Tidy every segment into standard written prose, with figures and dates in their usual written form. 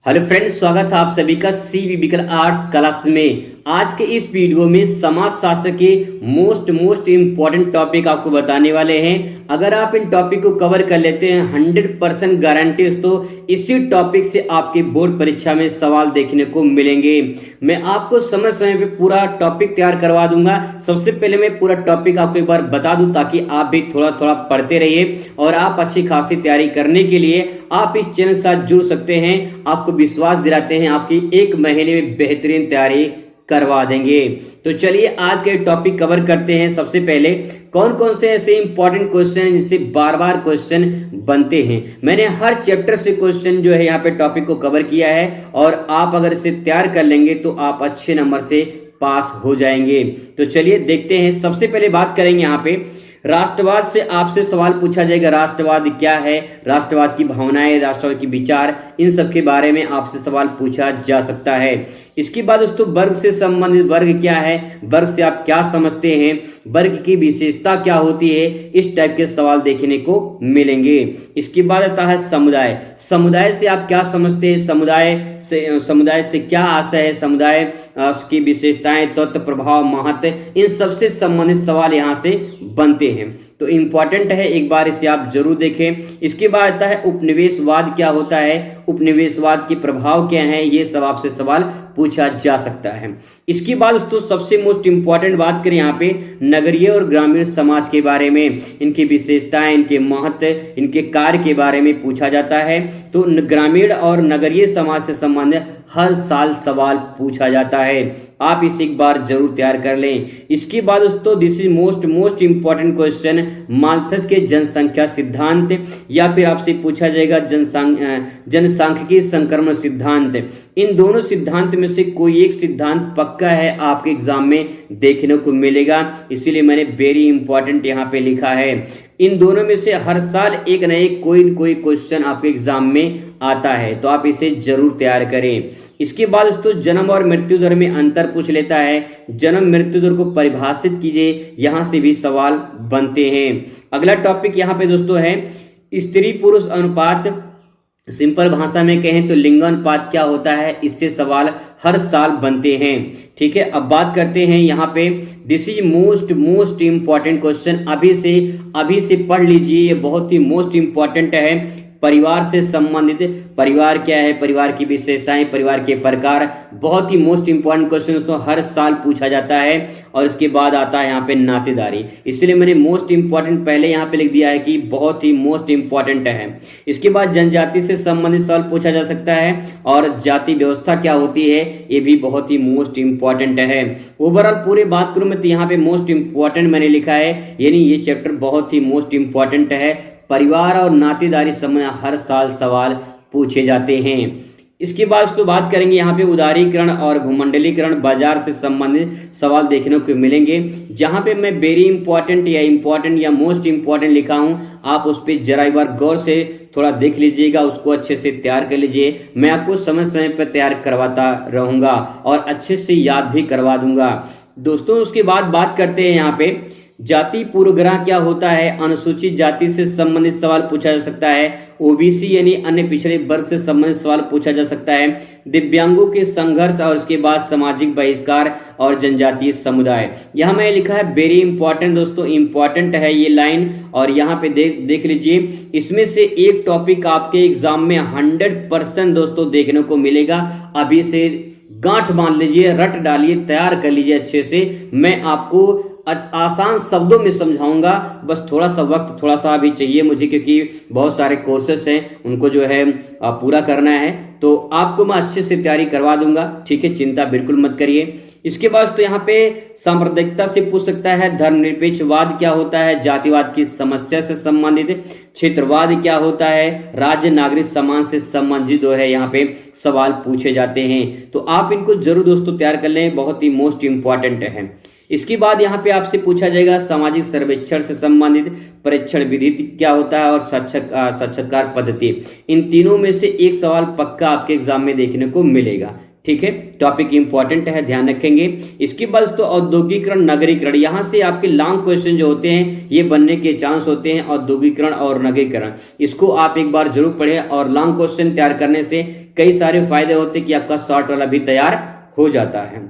Hello friends, स्वागत है आप सभी का सी बिबिकल आर्ट्स क्लास में। आज के इस वीडियो में समाज शास्त्र के मोस्ट इम्पोर्टेंट टॉपिक आपको बताने वाले हैं। अगर आप इन टॉपिक को कवर कर लेते हैं 100% गारंटी तो इसी टॉपिक से आपके बोर्ड परीक्षा में सवाल देखने को मिलेंगे। मैं आपको समय समय पे पूरा टॉपिक तैयार करवा दूंगा। सबसे पहले मैं पूरा टॉपिक आपको एक बार बता दूं ताकि आप भी थोड़ा थोड़ा पढ़ते रहिए और आप अच्छी खासी तैयारी करने के लिए आप इस चैनल के साथ जुड़ सकते हैं। आपको विश्वास दिलाते हैं आपकी एक महीने में बेहतरीन तैयारी करवा देंगे। तो चलिए आज के टॉपिक कवर करते हैं। सबसे पहले कौन कौन से ऐसे इंपॉर्टेंट क्वेश्चन हैं जिससे बार बार क्वेश्चन बनते हैं। मैंने हर चैप्टर से क्वेश्चन जो है यहाँ पे टॉपिक को कवर किया है और आप अगर इसे तैयार कर लेंगे तो आप अच्छे नंबर से पास हो जाएंगे। तो चलिए देखते हैं। सबसे पहले बात करेंगे यहाँ पे राष्ट्रवाद से आपसे सवाल पूछा जाएगा। राष्ट्रवाद क्या है, राष्ट्रवाद की भावनाएं, राष्ट्रवाद की विचार, इन सब के बारे में आपसे सवाल पूछा जा सकता है। इसके बाद दोस्तों वर्ग से संबंधित वर्ग क्या है, वर्ग से आप क्या समझते हैं, वर्ग की विशेषता क्या होती है, इस टाइप के सवाल देखने को मिलेंगे। इसके बाद आता है समुदाय। समुदाय से आप क्या समझते हैं, समुदाय से क्या आशय है, समुदाय की विशेषताएं, तत्व, प्रभाव, महत्व, इन सबसे संबंधित सवाल यहाँ से बनते हैं। तो इंपॉर्टेंट है, एक बार इसे आप जरूर देखें। इसके बाद आता है उपनिवेशवाद क्या होता है, उपनिवेशवाद के प्रभाव क्या है, ये सब आपसे सवाल पूछा जा सकता है। इसके बाद दोस्तों सबसे मोस्ट इंपॉर्टेंट बात करें यहाँ पे नगरीय और ग्रामीण समाज के बारे में, इनकी विशेषताएं, इनके महत्व, इनके कार्य के बारे में पूछा जाता है। तो ग्रामीण और नगरीय समाज से संबंधित हर साल सवाल पूछा जाता है। आप इसे एक बार जरूर तैयार कर लें। इसके बाद दोस्तों this is most important question Malthus के जनसंख्या सिद्धांत, या फिर आपसे पूछा जाएगा जनसांख्यिकी संक्रमण सिद्धांत। इन दोनों सिद्धांत में से कोई एक सिद्धांत पक्का है आपके एग्जाम में देखने को मिलेगा, इसीलिए मैंने वेरी इंपॉर्टेंट यहाँ पे लिखा है। इन दोनों में से हर साल एक न एक कोई क्वेश्चन आपके एग्जाम में आता है, तो आप इसे जरूर तैयार करें। इसके बाद दोस्तों जन्म और मृत्यु दर में अंतर पूछ लेता है। जन्म मृत्यु दर को परिभाषित कीजिए, यहां से भी सवाल बनते हैं। अगला टॉपिक यहाँ पे दोस्तों है स्त्री पुरुष अनुपात। सिंपल भाषा में कहें तो लिंगानुपात क्या होता है, इससे सवाल हर साल बनते हैं। ठीक है, अब बात करते हैं यहाँ पे this is most important question. अभी से पढ़ लीजिए, ये बहुत ही मोस्ट इंपॉर्टेंट है। परिवार से संबंधित, परिवार क्या है, परिवार की विशेषताएं, परिवार के प्रकार, बहुत ही मोस्ट इंपॉर्टेंट क्वेश्चन तो हर साल पूछा जाता है। और इसके बाद आता है यहाँ पे नातेदारी, इसलिए मैंने मोस्ट इंपॉर्टेंट पहले यहाँ पे लिख दिया है कि बहुत ही मोस्ट इंपॉर्टेंट है। इसके बाद जनजाति से संबंधित सवाल पूछा जा सकता है और जाति व्यवस्था क्या होती है, ये भी बहुत ही मोस्ट इंपॉर्टेंट है। ओवरऑल पूरे बात करूं मैं तो यहाँ पे मोस्ट इंपॉर्टेंट मैंने लिखा है, यानी ये चैप्टर बहुत ही मोस्ट इंपॉर्टेंट है। परिवार और नातेदारी संबंधी हर साल सवाल पूछे जाते हैं। इसके बाद उसको बात करेंगे यहाँ पे उदारीकरण और भूमंडलीकरण, बाजार से संबंधित सवाल देखने को मिलेंगे। जहां पे मैं वेरी इंपॉर्टेंट या मोस्ट इंपॉर्टेंट लिखा हूं, आप उस पर जरा एक बार गौर से थोड़ा देख लीजिएगा, उसको अच्छे से तैयार कर लीजिए। मैं आपको समय समय पर तैयार करवाता रहूंगा और अच्छे से याद भी करवा दूंगा दोस्तों। उसके बाद बात करते हैं यहाँ पे जाति पूर्वग्रह क्या होता है। अनुसूचित जाति से संबंधित सवाल पूछा जा सकता है। ओबीसी यानी अन्य पिछड़े वर्ग से संबंधित सवाल पूछा जा सकता है। दिव्यांगों के संघर्ष और उसके बाद सामाजिक बहिष्कार और जनजातीय समुदाय, यहां मैंने लिखा है वेरी इंपॉर्टेंट दोस्तों, इंपॉर्टेंट है ये लाइन। और यहाँ पे देख लीजिए, इसमें से एक टॉपिक आपके एग्जाम में 100% दोस्तों देखने को मिलेगा। अभी से गांठ बांध लीजिए, रट डालिए, तैयार कर लीजिए अच्छे से। मैं आपको आसान शब्दों में समझाऊंगा, बस थोड़ा सा वक्त थोड़ा सा अभी चाहिए मुझे, क्योंकि बहुत सारे कोर्सेस हैं उनको जो है पूरा करना है। तो आपको मैं अच्छे से तैयारी करवा दूंगा, ठीक है, चिंता बिल्कुल मत करिए। इसके बाद तो यहाँ पे सांप्रदायिकता से पूछ सकता है। धर्मनिरपेक्षवाद क्या होता है, जातिवाद की समस्या से संबंधित। क्षेत्रवाद क्या होता है, राज्य नागरिक समाज से संबंधित जो है यहाँ पे सवाल पूछे जाते हैं। तो आप इनको जरूर दोस्तों तैयार कर लें, बहुत ही मोस्ट इंपॉर्टेंट है। इसके बाद यहाँ पे आपसे पूछा जाएगा सामाजिक सर्वेक्षण से संबंधित परीक्षण विधि क्या होता है और साक्षात्कार पद्धति। इन तीनों में से एक सवाल पक्का आपके एग्जाम में देखने को मिलेगा। ठीक है, टॉपिक इंपॉर्टेंट है, ध्यान रखेंगे। इसके बाद तो औद्योगिकरण नगरीकरण, यहां से आपके लॉन्ग क्वेश्चन जो होते हैं ये बनने के चांस होते हैं। औद्योगिकरण और नगरीकरण, इसको आप एक बार जरूर पढ़ें और लॉन्ग क्वेश्चन तैयार करने से कई सारे फायदे होते हैं कि आपका शॉर्ट वाला भी तैयार हो जाता है।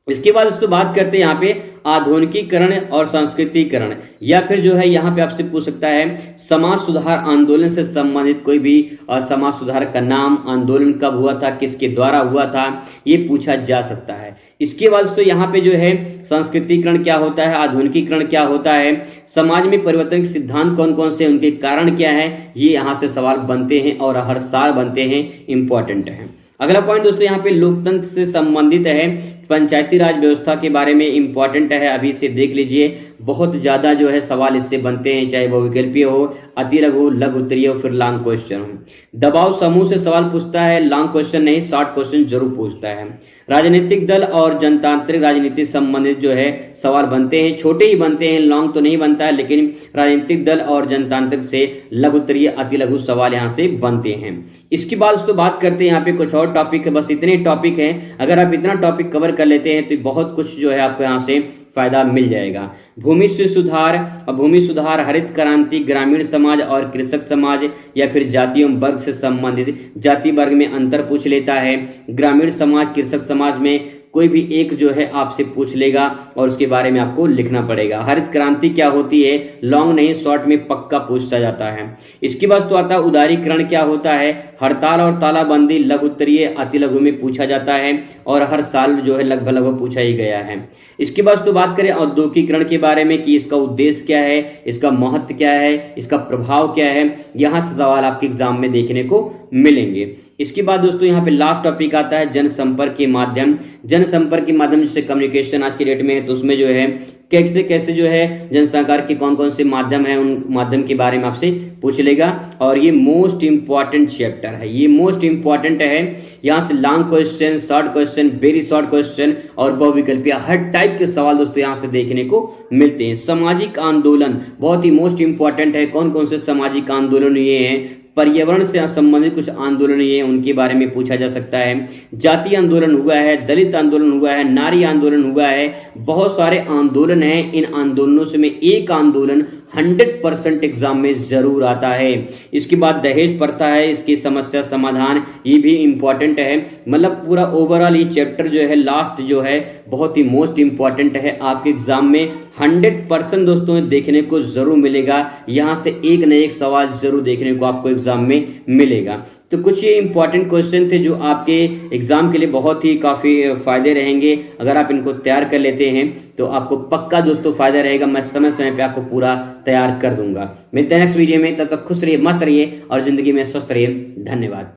इसके बाद दोस्तों बात करते हैं यहाँ पे आधुनिकीकरण और संस्कृतिकरण, या फिर जो है यहाँ पे आपसे पूछ सकता है समाज सुधार आंदोलन से संबंधित कोई भी समाज सुधार का नाम, आंदोलन कब हुआ था, किसके द्वारा हुआ था, ये पूछा जा सकता है। इसके बाद दोस्तों यहाँ पे जो है संस्कृतिकरण क्या होता है, आधुनिकीकरण क्या होता है, समाज में परिवर्तन के सिद्धांत कौन कौन से, उनके कारण क्या है, ये यहाँ से सवाल बनते हैं और हर साल बनते हैं, इंपॉर्टेंट है। अगला पॉइंट दोस्तों यहाँ पे लोकतंत्र से संबंधित है, पंचायती राज व्यवस्था के बारे में इंपॉर्टेंट है, अभी से देख लीजिए। बहुत ज्यादा जो है सवाल इससे बनते हैं, चाहे वो विकल्पीय हो, अति लघु, लघु उत्तरीय हो, फिर लॉन्ग क्वेश्चन हो। दबाव समूह से सवाल पूछता है, लॉन्ग क्वेश्चन नहीं, शॉर्ट क्वेश्चन जरूर पूछता है। राजनीतिक दल और जनतांत्रिक राजनीति से संबंधित जो है सवाल बनते हैं, छोटे ही बनते हैं, लॉन्ग तो नहीं बनता है, लेकिन राजनीतिक दल और जनतांत्रिक से लघु उत्तरीय, अति लघु सवाल यहाँ से बनते हैं। इसके बाद दोस्तों बात करते हैं यहाँ पे कुछ और टॉपिक है, बस इतने टॉपिक हैं, अगर आप इतना टॉपिक कवर कर लेते हैं तो बहुत कुछ जो है आपको यहाँ से फायदा मिल जाएगा। भूमि से सुधार और भूमि सुधार, हरित क्रांति, ग्रामीण समाज और कृषक समाज, या फिर जाति एवं वर्ग से संबंधित, जाति वर्ग में अंतर पूछ लेता है, ग्रामीण समाज, कृषक समाज में कोई भी एक जो है आपसे पूछ लेगा और उसके बारे में आपको लिखना पड़ेगा। हरित क्रांति क्या होती है, लॉन्ग नहीं शॉर्ट में पक्का पूछा जाता है। इसके बाद तो आता है उदारीकरण क्या होता है, हड़ताल और तालाबंदी, लघु उत्तरीय, अति लघु में पूछा जाता है और हर साल जो है लगभग पूछा ही गया है। इसके बाद तो बात करें औद्योगिकीकरण के बारे में कि इसका उद्देश्य क्या है, इसका महत्व क्या है, इसका प्रभाव क्या है, यहां से सवाल आपके एग्जाम में देखने को मिलेंगे। इसके बाद दोस्तों यहाँ पे लास्ट टॉपिक आता है जनसंपर्क के माध्यम। जनसंपर्क के माध्यम जैसे कम्युनिकेशन आज के डेट में है, तो उसमें जो है कैसे कैसे जो है जनसंचार के कौन कौन से माध्यम है, उन माध्यम के बारे में आपसे पूछ लेगा। और ये मोस्ट इंपॉर्टेंट चैप्टर है, ये मोस्ट इंपॉर्टेंट है। यहाँ से long question, short question, very short question और बहुविकल्पीय हर टाइप के सवाल दोस्तों यहाँ से देखने को मिलते हैं। सामाजिक आंदोलन बहुत ही मोस्ट इंपॉर्टेंट है, कौन कौन से सामाजिक आंदोलन ये हैं, पर्यावरण से संबंधित कुछ आंदोलन ये उनके बारे में पूछा जा सकता है। जातीय आंदोलन हुआ है, दलित आंदोलन हुआ है, नारी आंदोलन हुआ है, बहुत सारे आंदोलन हैं। इन आंदोलनों से में एक आंदोलन 100% एग्जाम में जरूर आता है। इसके बाद दहेज प्रथा है, इसकी समस्या समाधान, ये भी इंपॉर्टेंट है। मतलब पूरा ओवरऑल ये चैप्टर जो है लास्ट जो है बहुत ही मोस्ट इंपॉर्टेंट है, आपके एग्जाम में 100% दोस्तों देखने को जरूर मिलेगा। यहाँ से एक न एक सवाल जरूर देखने को आपको एग्जाम में मिलेगा। तो कुछ ये इंपॉर्टेंट क्वेश्चन थे जो आपके एग्जाम के लिए बहुत ही काफी फायदे रहेंगे। अगर आप इनको तैयार कर लेते हैं तो आपको पक्का दोस्तों फायदा रहेगा। मैं समय समय पे आपको पूरा तैयार कर दूंगा। मिलते हैं नेक्स्ट वीडियो में, तब तक खुश रहिए, मस्त रहिए और जिंदगी में स्वस्थ रहिए। धन्यवाद।